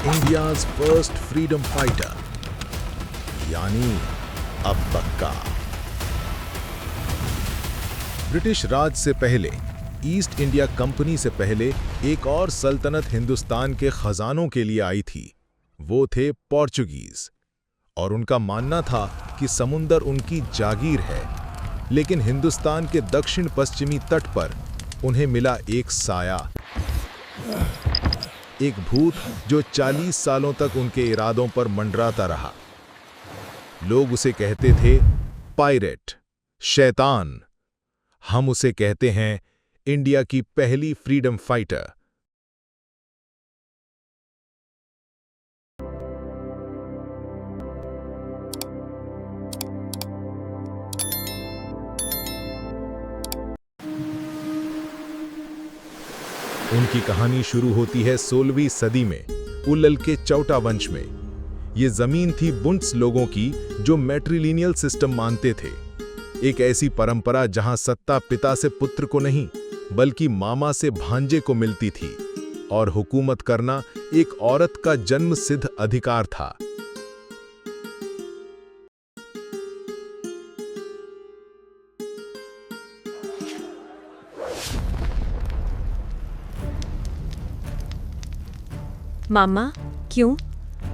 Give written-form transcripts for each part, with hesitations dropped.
India's first freedom fighter यानी Abbakka. British राज से पहले, ईस्ट इंडिया कंपनी से पहले एक और सल्तनत हिंदुस्तान के खजानों के लिए आई थी। वो थे पोर्चुगीज, और उनका मानना था कि समुंदर उनकी जागीर है। लेकिन हिंदुस्तान के दक्षिण पश्चिमी तट पर उन्हें मिला एक साया, एक भूत जो 40 सालों तक उनके इरादों पर मंडराता रहा। लोग उसे कहते थे पायरेट, शैतान। हम उसे कहते हैं इंडिया की पहली फ्रीडम फाइटर। उनकी कहानी शुरू होती है 16वीं सदी में उल्लल के चौटा वंश में। ये जमीन थी बुंट्स लोगों की जो मैट्रिलिनियल सिस्टम मानते थे, एक ऐसी परंपरा जहां सत्ता पिता से पुत्र को नहीं बल्कि मामा से भांजे को मिलती थी, और हुकूमत करना एक औरत का जन्म सिद्ध अधिकार था। मामा, क्यों?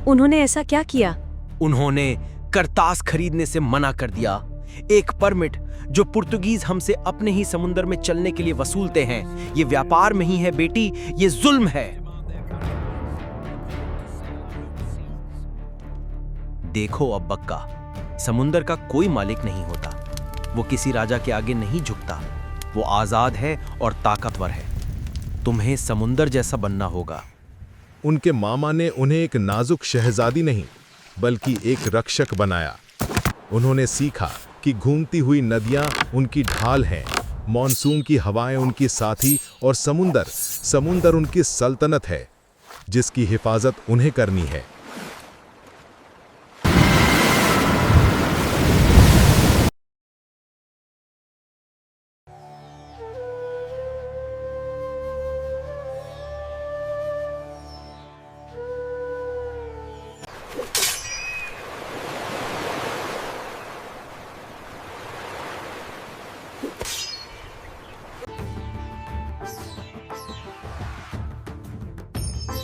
उन्होंने ऐसा क्या किया? उन्होंने करतास खरीदने से मना कर दिया। एक परमिट जो पुर्तगीज हमसे अपने ही समुद्र में चलने के लिए वसूलते हैं। ये व्यापार में ही है बेटी, ये जुल्म है। देखो अब्बक्का, समुद्र का कोई मालिक नहीं होता। वो किसी राजा के आगे नहीं झुकता। वो आजाद है और ताकतवर है। तुम्हें समुद्र जैसा बनना होगा। उनके मामा ने उन्हें एक नाजुक शहजादी नहीं बल्कि एक रक्षक बनाया। उन्होंने सीखा कि घूमती हुई नदियां उनकी ढाल हैं, मॉनसून की हवाएं उनकी साथी, और समुंदर उनकी सल्तनत है जिसकी हिफाजत उन्हें करनी है।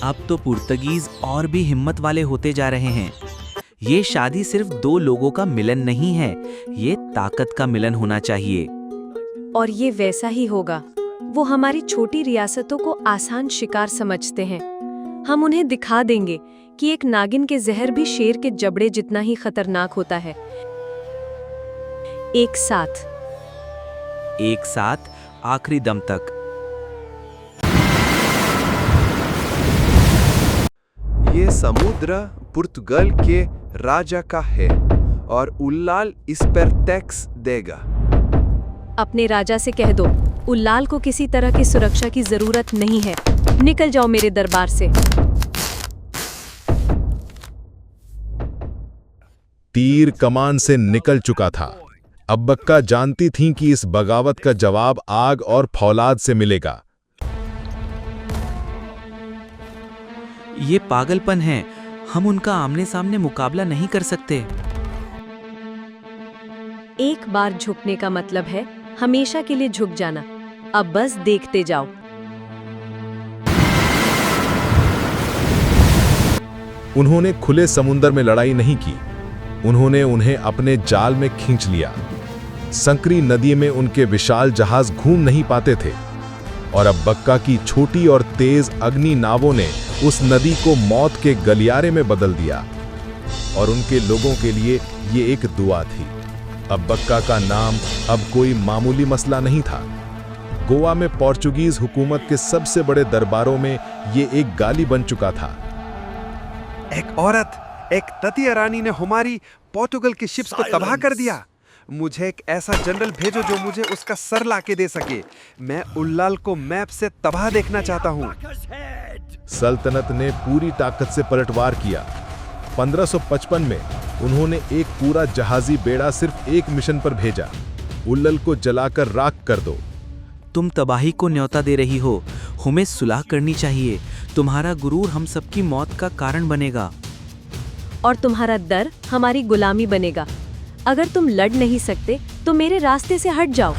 अब तो पुर्तगीज और भी हिम्मत वाले होते जा रहे हैं। ये शादी सिर्फ दो लोगों का मिलन नहीं है, ये ताकत का मिलन होना चाहिए। और ये वैसा ही होगा। वो हमारी छोटी रियासतों को आसान शिकार समझते हैं। हम उन्हें दिखा देंगे कि एक नागिन के जहर भी शेर के जबड़े जितना ही खतरनाक होता है। एक साथ आखिरी दम तक। ये समुद्र पुर्तगाल के राजा का है और उल्लाल इस पर टैक्स देगा। अपने राजा से कह दो, उल्लाल को किसी तरह की सुरक्षा की जरूरत नहीं है। निकल जाओ मेरे दरबार से। तीर कमान से निकल चुका था। अब्बक्का जानती थीं कि इस बगावत का जवाब आग और फौलाद से मिलेगा। ये पागलपन है। हम उनका आमने सामने मुकाबला नहीं कर सकते। एक बार झुकने का मतलब है हमेशा के लिए झुक जाना। अब बस देखते जाओ। उन्होंने खुले समुद्र में लड़ाई नहीं की। उन्होंने उन्हें अपने जाल में खींच लिया। संकरी नदी में उनके विशाल जहाज घूम नहीं पाते थे, और अब्बक्का की छोटी और तेज अग्नि नावों ने उस नदी को मौत के गलियारे में बदल दिया। और उनके लोगों के लिए ये एक दुआ थी। अब्बक्का का नाम अब कोई मामूली मसला नहीं था। गोवा में पोर्चुगीज हुकूमत के सबसे बड़े दरबारों में ये एक गाली बन चुका था। एक औरत, एक तटीय रानी ने हमारी पोर्टुगल की शिप्स को तबाह कर दिया। मुझे एक ऐसा जनरल भेजो जो मुझे उसका सर लाके दे सके। मैं उल्लाल को मैप से तबाह देखना चाहता हूँ। सल्तनत ने पूरी ताकत से पलटवार किया। 1555 में उन्होंने एक पूरा जहाजी बेड़ा सिर्फ एक मिशन पर भेजा, उल्लल को जलाकर राख कर दो। तुम तबाही को न्योता दे रही हो, हमें सुलह करनी चाहिए। तुम्हारा गुरूर हम सबकी मौत का कारण बनेगा। और तुम्हारा डर हमारी गुलामी बनेगा। अगर तुम लड़ नहीं सकते तो मेरे रास्ते से हट जाओ।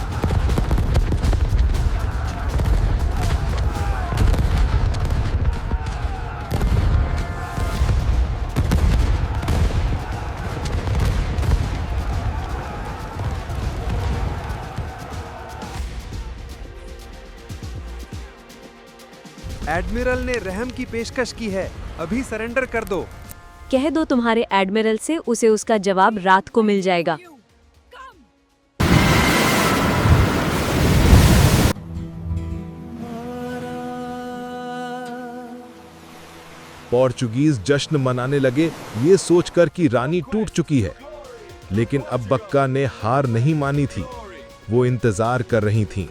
एडमिरल ने रहम की पेशकश की है, अभी सरेंडर कर दो। कह दो तुम्हारे एडमिरल से, उसे उसका जवाब रात को मिल जाएगा। पोर्चुगीज जश्न मनाने लगे, ये सोचकर कि रानी टूट चुकी है। लेकिन अब बक्का ने हार नहीं मानी थी। वो इंतजार कर रही थीं।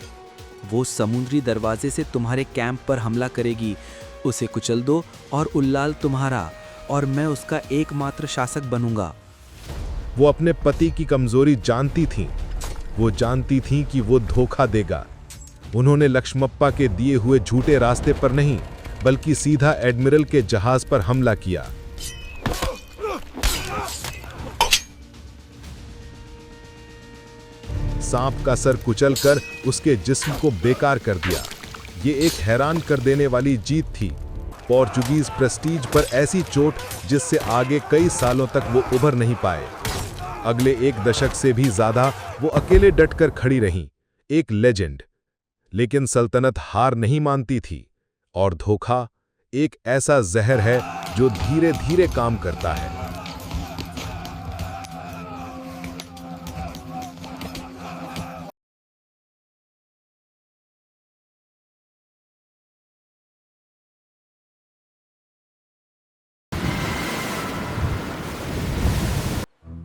वो समुद्री दरवाजे से तुम्हारे कैंप पर हमला करेगी। उसे कुचल दो और उल्लाल तुम्हारा और मैं उसका एकमात्र शासक बनूंगा। वो अपने पति की कमजोरी जानती थीं। वो जानती थीं कि वो धोखा देगा। उन्होंने लक्ष्मप्पा के दिए हुए झूठे रास्ते पर नहीं, बल्कि सीधा एडमिरल के जहाज पर हमला किया। सांप का सर कुचलकर उसके जिस्म को बेकार कर दिया। ये एक हैरान कर देने वाली जीत थी। पोर्चुगीज प्रेस्टीज पर ऐसी चोट जिससे आगे कई सालों तक वो उभर नहीं पाए। अगले एक दशक से भी ज्यादा वो अकेले डटकर खड़ी रहीं, एक लेजेंड। लेकिन सल्तनत हार नहीं मानती थी, और धोखा एक ऐसा जहर है जो धीरे धीरे काम करता है।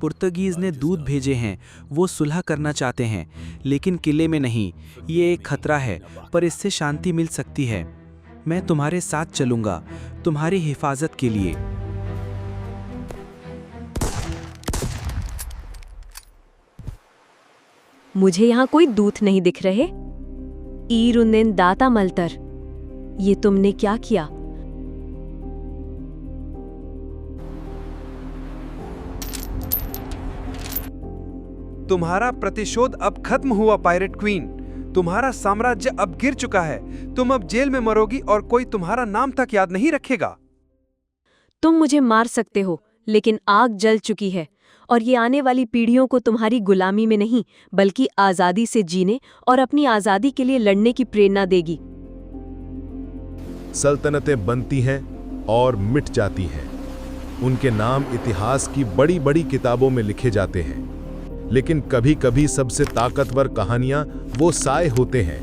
पुर्तगीज ने दूत भेजे हैं। वो सुलह करना चाहते हैं, लेकिन किले में नहीं। ये एक खतरा है, पर इससे शांति मिल सकती है। मैं तुम्हारे साथ चलूंगा, तुम्हारी हिफाजत के लिए। मुझे यहाँ कोई दूत नहीं दिख रहे। ईरुनिन दाता मल्तर, ये तुमने क्या किया? तुम्हारा प्रतिशोध अब खत्म हुआ पायरेट क्वीन। तुम्हारा साम्राज्य अब गिर चुका है। तुम अब जेल में मरोगी और कोई तुम्हारा नाम तक याद नहीं रखेगा। तुम मुझे मार सकते हो, लेकिन आग जल चुकी है और ये आने वाली पीढ़ियों को तुम्हारी गुलामी में नहीं, बल्कि आजादी से जीने और अपनी आजादी के लिए लड़ने की प्रेरणा देगी। सल्तनतें बनती हैं और मिट जाती हैं। उनके नाम इतिहास की बड़ी बड़ी किताबों में लिखे जाते हैं, लेकिन कभी कभी सबसे ताकतवर कहानियां वो साए होते हैं,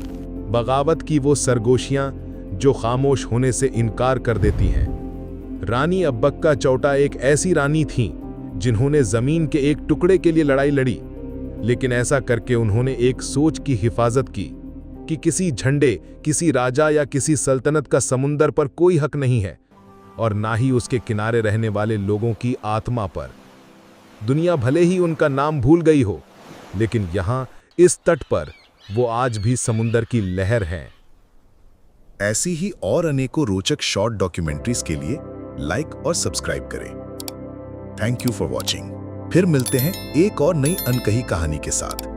बगावत की वो सरगोशियां जो खामोश होने से इनकार कर देती हैं। रानी अब्बक्का चौटा एक ऐसी रानी थीं जिन्होंने जमीन के एक टुकड़े के लिए लड़ाई लड़ी, लेकिन ऐसा करके उन्होंने एक सोच की हिफाजत की कि किसी झंडे, किसी राजा या किसी सल्तनत का समुंदर पर कोई हक नहीं है, और ना ही उसके किनारे रहने वाले लोगों की आत्मा पर। दुनिया भले ही उनका नाम भूल गई हो, लेकिन यहाँ इस तट पर वो आज भी समुंदर की लहर हैं। ऐसी ही और अनेकों रोचक शॉर्ट डॉक्यूमेंट्रीज के लिए लाइक और सब्सक्राइब करें। Thank you for watching. फिर मिलते हैं एक और नई अनकही कहानी के साथ।